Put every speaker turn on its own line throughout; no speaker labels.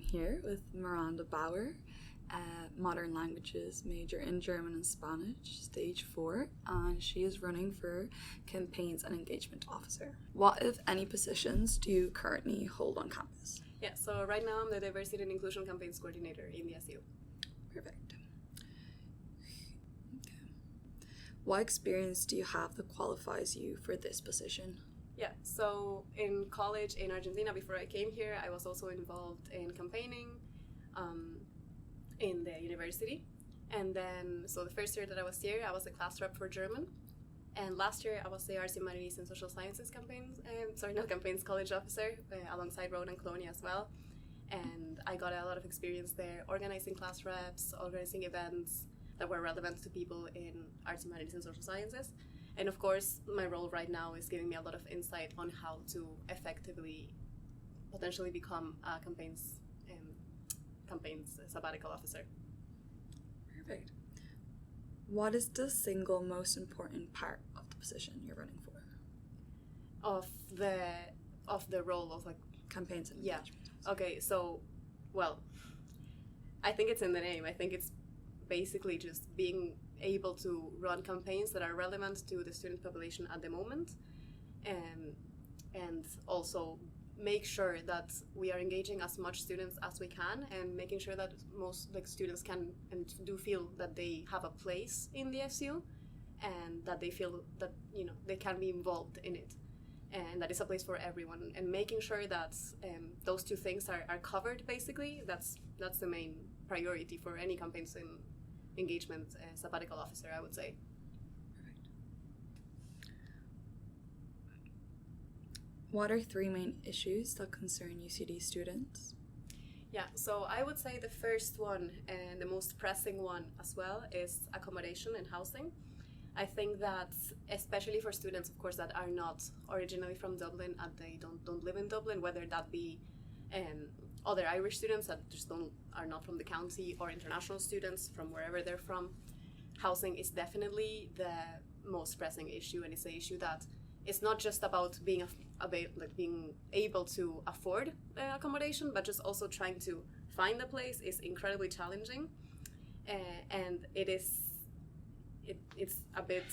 I'm here with Miranda Bauer, modern languages major in German and Spanish, stage 4, and she is running for campaigns and engagement officer. What, if any, positions do you currently hold on campus?
Yeah, so right now I'm the Diversity and Inclusion Campaigns Coordinator in the SU.
Perfect. Okay. What experience do you have that qualifies you for this position?
Yeah, so in college in Argentina, before I came here, I was also involved in campaigning in the university. And then, so the first year that I was here, I was a class rep for German. And last year, I was the Arts, Humanities, and Social Sciences college officer, alongside Road and Colonia as well. And I got a lot of experience there, organizing class reps, organizing events that were relevant to people in Arts, Humanities, and Social Sciences. And of course, my role right now is giving me a lot of insight on how to effectively, potentially become a campaigns sabbatical officer.
Perfect. What is the single most important part of the position you're running for?
Of the role of
campaigns and
engagement. Okay, so, well, I think it's in the name. I think it's basically just being able to run campaigns that are relevant to the student population at the moment, and also make sure that we are engaging as much students as we can, and making sure that most students can and do feel that they have a place in the SU, and that they feel that they can be involved in it, and that it's a place for everyone, and making sure that those two things are covered. Basically, that's the main priority for any campaigns in engagement sabbatical officer, I would say.
Perfect. What are 3 main issues that concern UCD students?
Yeah, so I would say the first one, and the most pressing one as well, is accommodation and housing. I think that, especially for students, of course, that are not originally from Dublin and they don't live in Dublin, whether that be other Irish students that just are not from the county, or international students from wherever they're from, housing is definitely the most pressing issue, and it's an issue that it's not just about being being able to afford accommodation, but just also trying to find a place is incredibly challenging, and it's a bit.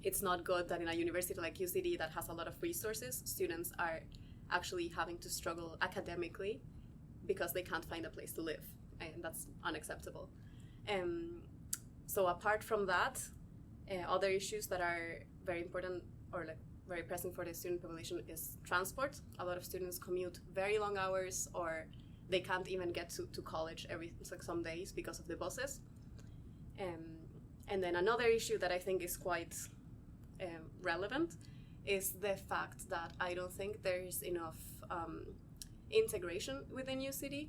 It's not good that in a university like UCD that has a lot of resources, students are actually having to struggle academically because they can't find a place to live, and that's unacceptable. So apart from that, other issues that are very important or very pressing for the student population is transport. A lot of students commute very long hours, or they can't even get to college some days because of the buses. And then another issue that I think is quite relevant is the fact that I don't think there is enough integration within UCD.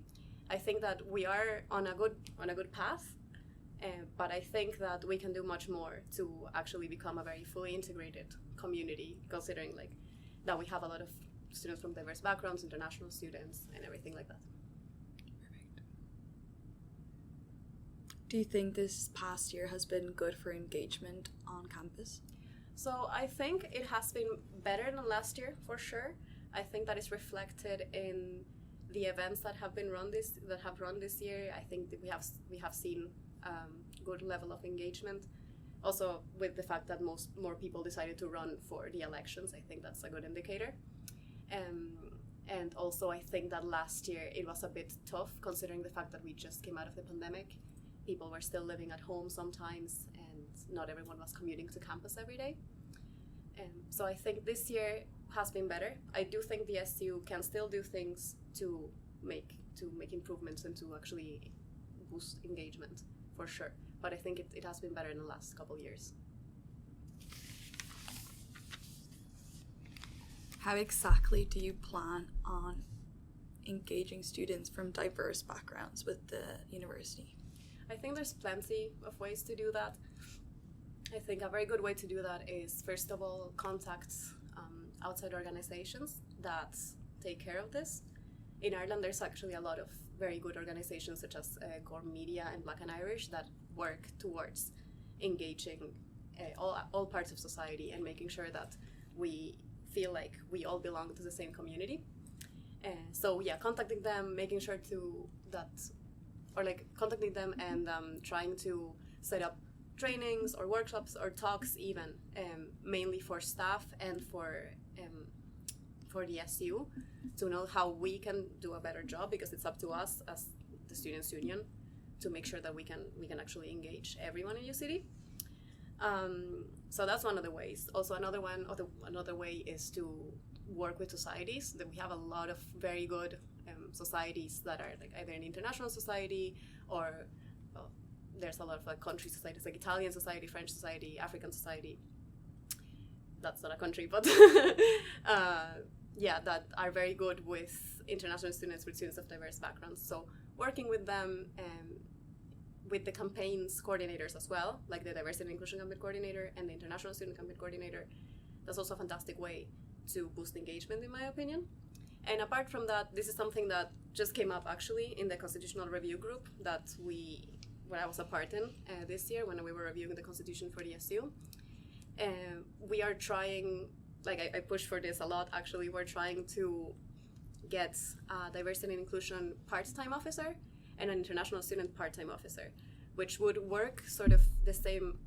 I think that we are on a good path, but I think that we can do much more to actually become a very fully integrated community, considering that we have a lot of students from diverse backgrounds, international students, and everything like that.
Perfect. Do you think this past year has been good for engagement on campus?
So I think it has been better than last year, for sure. I think that is reflected in the events that have run this year. I think that we have seen good level of engagement. Also, with the fact that more people decided to run for the elections, I think that's a good indicator. And also, I think that last year it was a bit tough, considering the fact that we just came out of the pandemic. People were still living at home sometimes, and not everyone was commuting to campus every day. So I think this year has been better. I do think the SU can still do things to make improvements and to actually boost engagement, for sure. But I think it has been better in the last couple years.
How exactly do you plan on engaging students from diverse backgrounds with the university?
I think there's plenty of ways to do that. I think a very good way to do that is, first of all, contact outside organizations that take care of this. In Ireland, there's actually a lot of very good organizations such as Gorm Media and Black and Irish that work towards engaging all parts of society and making sure that we feel like we all belong to the same community. So yeah, contacting them, making sure contacting them and trying to set up trainings or workshops or talks even, mainly for staff and for the SU, to know how we can do a better job, because it's up to us as the Students' Union to make sure that we can actually engage everyone in UCD. So that's one of the ways. Also, another way is to work with societies. That we have a lot of very good societies that are like either an international society or there's a lot of like country societies, like Italian society, French society, African society. That's not a country, but that are very good with international students, with students of diverse backgrounds. So working with them, with the campaigns coordinators as well, like the Diversity and Inclusion Campaign Coordinator and the International Student Campaign Coordinator, that's also a fantastic way to boost engagement, in my opinion. And apart from that, this is something that just came up actually in the Constitutional Review Group that I was a part in this year when we were reviewing the Constitution for the SU. We are trying, I push for this a lot actually, we're trying to get a Diversity and Inclusion part-time officer and an international student part-time officer, which would work sort of the same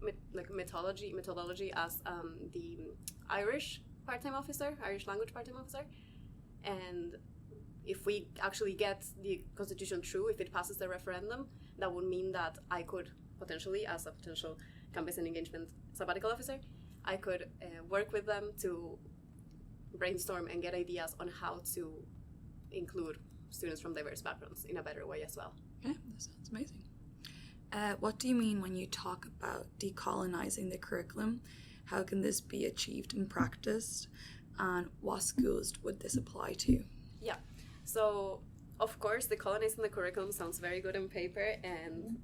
methodology as the Irish part-time officer, Irish language part-time officer. And if we actually get the Constitution through, if it passes the referendum, that would mean that I could potentially, as a potential campus and engagement sabbatical officer, I could work with them to brainstorm and get ideas on how to include students from diverse backgrounds in a better way as well.
Yeah, that sounds amazing. What do you mean when you talk about decolonizing the curriculum? How can this be achieved in practice? And what schools would this apply to?
Yeah, so of course, decolonizing the curriculum sounds very good on paper, and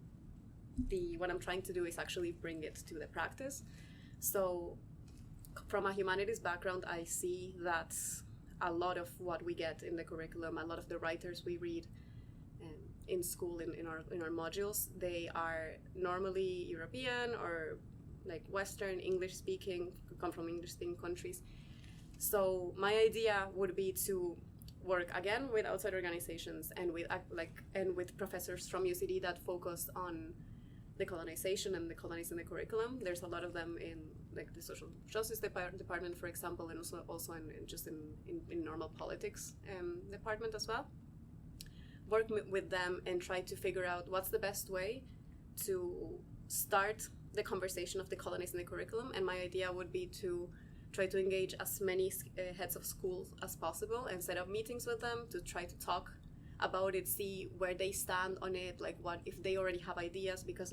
what I'm trying to do is actually bring it to the practice. So from a humanities background, I see that a lot of what we get in the curriculum, a lot of the writers we read in school, in our modules, they are normally European or like Western, English-speaking, come from English-speaking countries. So my idea would be to work again with outside organizations and with professors from UCD that focus on decolonization and decolonizing the curriculum. There's a lot of them in like the social justice department, for example, and also in normal politics department as well. Work with them and try to figure out what's the best way to start the conversation of decolonizing the curriculum. And my idea would be to try to engage as many heads of schools as possible and set up meetings with them to try to talk about it, see where they stand on it, like what if they already have ideas, because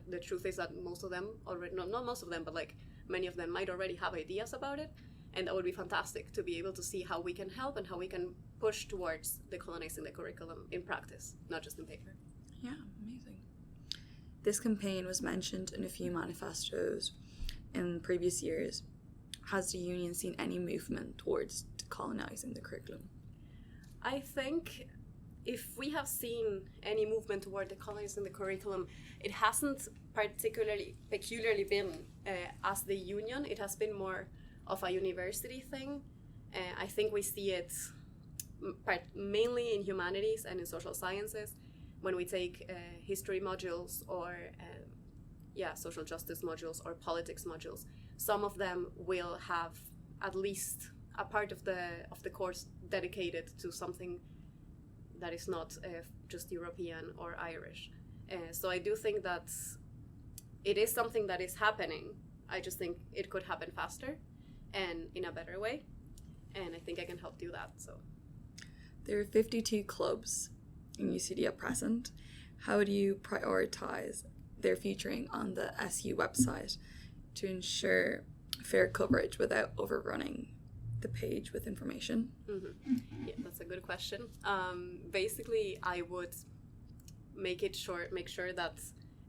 the truth is that most of them already, not most of them, but like many of them might already have ideas about it, and that would be fantastic to be able to see how we can help and how we can push towards decolonizing the curriculum in practice, not just in paper.
Yeah, amazing. This campaign was mentioned in a few manifestos in previous years. Has the union seen any movement towards decolonizing the curriculum?
I think if we have seen any movement toward decolonizing the curriculum, it hasn't peculiarly been as the union. It has been more of a university thing. I think we see it mainly in humanities and in social sciences when we take history modules or social justice modules or politics modules. Some of them will have at least a part of the course dedicated to something that is not just European or Irish. So I do think that it is something that is happening. I just think it could happen faster and in a better way. And I think I can help do that. So
there are 52 clubs in UCD at present. How do you prioritize their featuring on the SU website to ensure fair coverage without overrunning the page with information?
Mm-hmm. Yeah, that's a good question. Basically, I would make sure that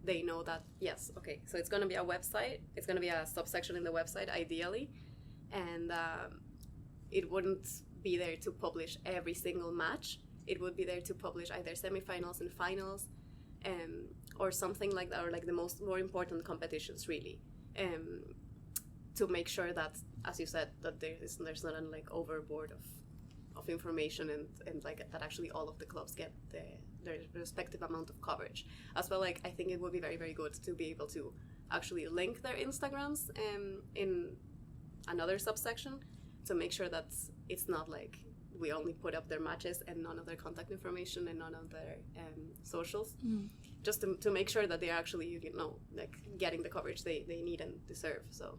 they know that, yes, okay, so it's going to be a website, it's going to be a subsection in the website, ideally, and it wouldn't be there to publish every single match. It would be there to publish either semifinals and finals, or something like that, or like the more important competitions, really, to make sure that, as you said, that there's not an like overboard of of information and like that actually all of the clubs get their respective amount of coverage as well. Like I think it would be very, very good to be able to actually link their Instagrams in another subsection to make sure that it's not like we only put up their matches and none of their contact information and none of their socials, just to make sure that they're actually, like getting the coverage they need and deserve. So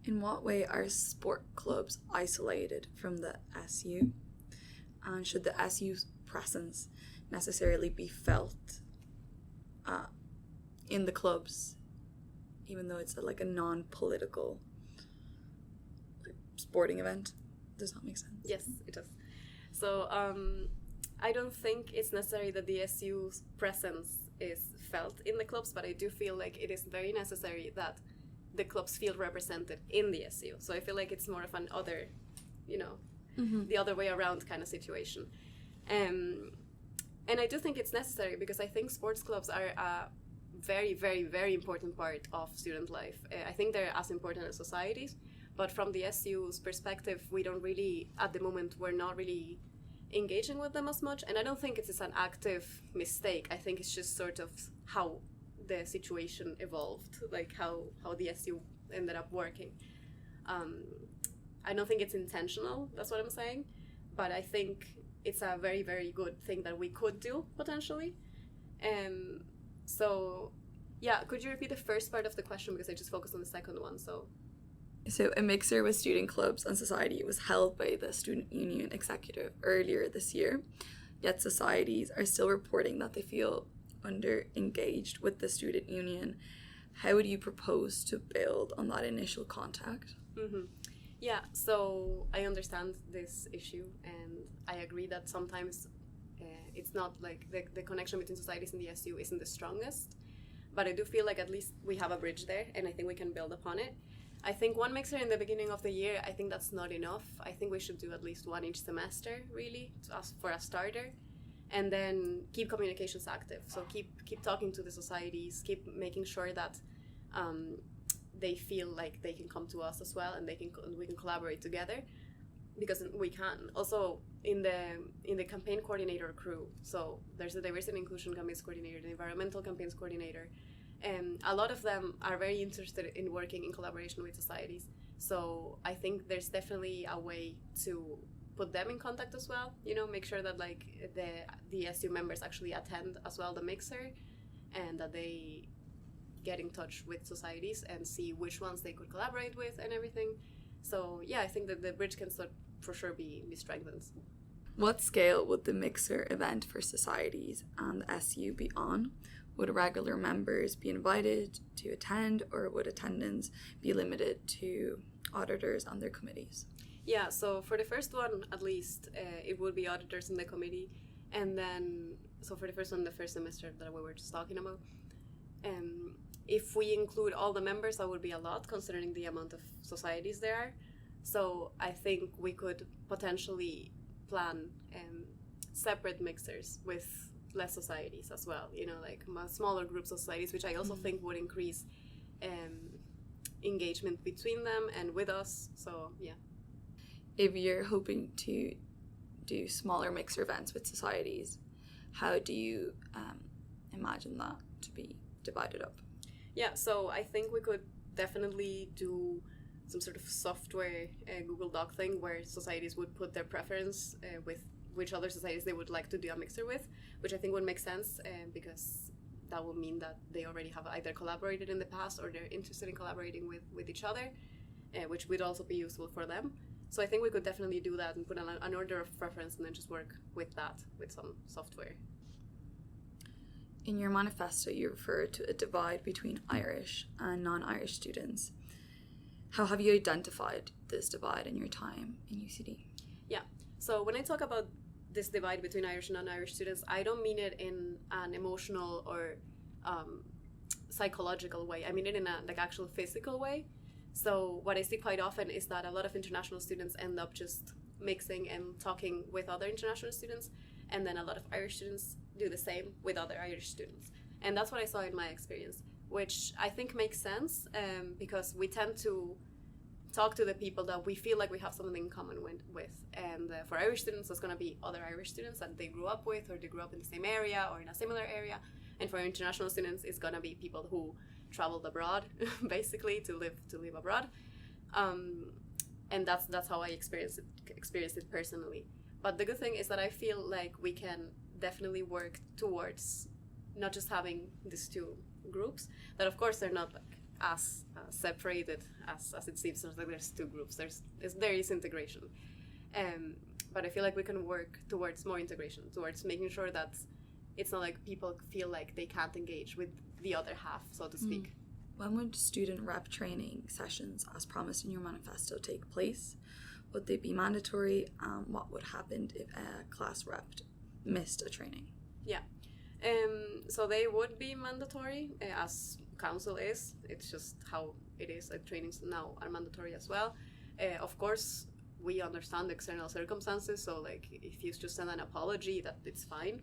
in what way are sport clubs isolated from the SU? And should the SU's presence necessarily be felt in the clubs, even though it's like a non-political sporting event? Does that make sense?
Yes, it does. So I don't think it's necessary that the SU's presence is felt in the clubs, but I do feel like it is very necessary that the clubs feel represented in the SU. So I feel like it's more of an other, the other way around kind of situation. And I do think it's necessary because I think sports clubs are a very, very, very important part of student life. I think they're as important as societies, but from the SU's perspective, we don't really, at the moment, we're not really engaging with them as much. And I don't think it's an active mistake. I think it's just sort of how the situation evolved, like how the SU ended up working. I don't think it's intentional, that's what I'm saying, but I think it's a very, very good thing that we could do, potentially. So, yeah, could you repeat the first part of the question, because I just focused on the second one, So
a mixer with student clubs and society was held by the Student Union Executive earlier this year, yet societies are still reporting that they feel under-engaged with the student union. How would you propose to build on that initial contact?
Yeah, so I understand this issue, and I agree that sometimes it's not like the connection between societies and the SU isn't the strongest, but I do feel like at least we have a bridge there, and I think we can build upon it. I think one mixer in the beginning of the year, I think that's not enough. I think we should do at least one each semester, really, for a starter. And then keep communications active. So keep talking to the societies, keep making sure that they feel like they can come to us as well, and we can collaborate together, because we can. Also in the campaign coordinator crew. So there's a diversity and inclusion campaigns coordinator, the environmental campaigns coordinator, and a lot of them are very interested in working in collaboration with societies. So I think there's definitely a way to put them in contact as well, make sure that like the SU members actually attend as well the mixer, and that they get in touch with societies and see which ones they could collaborate with and everything. So yeah, I think that the bridge can for sure be strengthened.
What scale would the mixer event for societies and the SU be on? Would regular members be invited to attend, or would attendance be limited to auditors and their committees?
Yeah, so for the first one, at least, it would be auditors in the committee. And then, so for the first one, the first semester that we were just talking about, if we include all the members, that would be a lot, considering the amount of societies there are. So I think we could potentially plan separate mixers with less societies as well, like smaller groups of societies, which I also think would increase engagement between them and with us. So, yeah.
If you're hoping to do smaller mixer events with societies, how do you imagine that to be divided up?
Yeah, so I think we could definitely do some sort of software Google Doc thing where societies would put their preference with which other societies they would like to do a mixer with, which I think would make sense because that would mean that they already have either collaborated in the past or they're interested in collaborating with each other, which would also be useful for them. So I think we could definitely do that and put an order of preference and then just work with that, with some software.
In your manifesto, you refer to a divide between Irish and non-Irish students. How have you identified this divide in your time in UCD?
Yeah, so when I talk about this divide between Irish and non-Irish students, I don't mean it in an emotional or psychological way. I mean it in a actual physical way. So what I see quite often is that a lot of international students end up just mixing and talking with other international students, and then a lot of Irish students do the same with other Irish students. And that's what I saw in my experience, which I think makes sense because we tend to talk to the people that we feel like we have something in common with. And for Irish students, it's going to be other Irish students that they grew up with, or they grew up in the same area or in a similar area. And for international students, it's going to be people who traveled abroad, basically, to live abroad. And that's how I experienced it personally. But the good thing is that I feel like we can definitely work towards not just having these two groups, that of course they're not like as separated as it seems. There's like there's two groups. There is integration, but I feel like we can work towards more integration, towards making sure that it's not like people feel like they can't engage with the other half, so to speak.
When would student rep training sessions, as promised in your manifesto, take place? Would they be mandatory? What would happen if a class rep missed a training?
Yeah, so they would be mandatory, as council is. It's just how it is. Like trainings now are mandatory as well. Of course, we understand the external circumstances, so like if you just send an apology, that it's fine.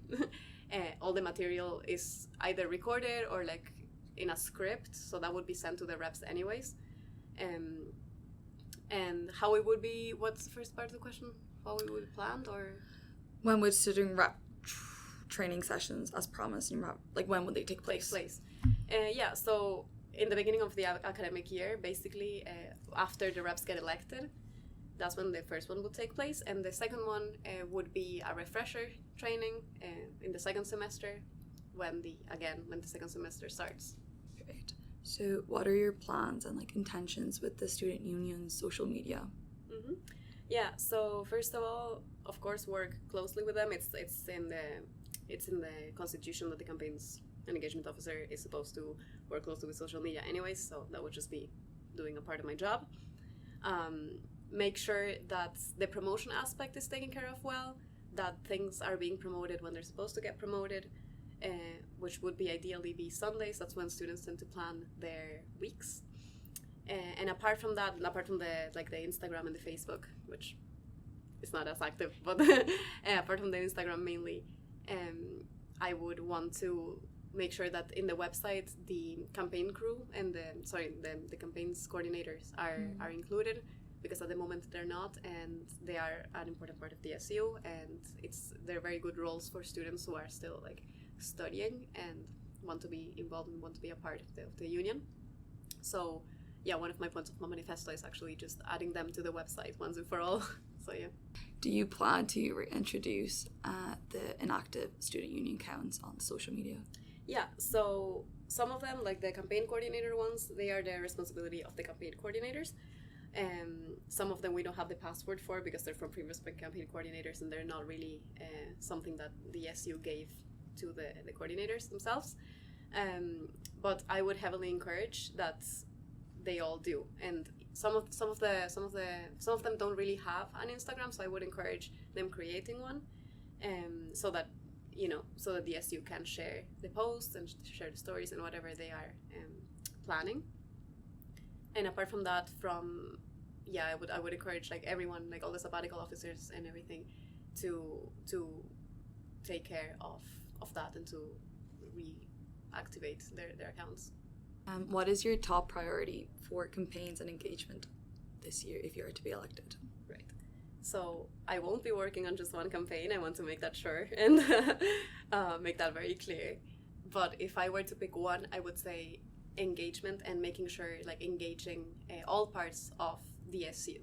All the material is either recorded or like in a script, so that would be sent to the reps anyways. And how it would be, what's the first part of the question? How we would plan, or
when would student rep training sessions, as promised, like when would they take place?
Yeah, so in the beginning of the academic year, basically after the reps get elected, that's when the first one would take place, and the second one would be a refresher training in the second semester when the second semester starts.
Great. So what are your plans and like intentions with the student union's social media?
Mm-hmm. Yeah, so first of all, of course, work closely with them. It's in the constitution that the campaigns and engagement officer is supposed to work closely with social media anyways, so that would just be doing a part of my job. Make sure that the promotion aspect is taken care of well, that things are being promoted when they're supposed to get promoted, which would be ideally be Sundays. That's when students tend to plan their weeks. And apart from the Instagram and the Facebook, which is not as active, but apart from the Instagram mainly, I would want to make sure that in the website the campaign crew and the campaigns coordinators are included, because at the moment they're not, and they are an important part of the SU, and they're very good roles for students who are still like studying and want to be involved and want to be a part of the union. So yeah, one of my points of my manifesto is actually just adding them to the website once and for all. So yeah.
Do you plan to reintroduce the inactive student union accounts on social media?
Yeah, so some of them, like the campaign coordinator ones, they are the responsibility of the campaign coordinators. Some of them we don't have the password for because they're from previous campaign coordinators, and they're not really something that the SU gave to the coordinators themselves. But I would heavily encourage that they all do, and some of them don't really have an Instagram, so I would encourage them creating one, so that the SU can share the posts and share the stories and whatever they are planning. And apart from that, I would encourage like everyone, like all the sabbatical officers and everything, to take care of that and to reactivate their accounts.
What is your top priority for campaigns and engagement this year if you are to be elected?
Right. So I won't be working on just one campaign. I want to make that sure and make that very clear. But if I were to pick one, I would say engagement, and making sure like engaging all parts of the SC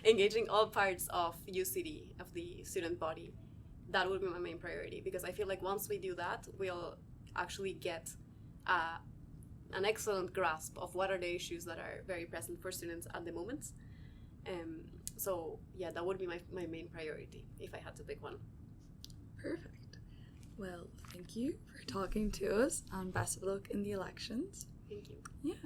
engaging all parts of UCD, of the student body. That would be my main priority, because I feel like once we do that, we'll actually get an excellent grasp of what are the issues that are very present for students at the moment. So yeah, that would be my main priority if I had to pick one.
Perfect. Well, thank you for talking to us, and best of luck in the elections.
Thank you.
Yeah.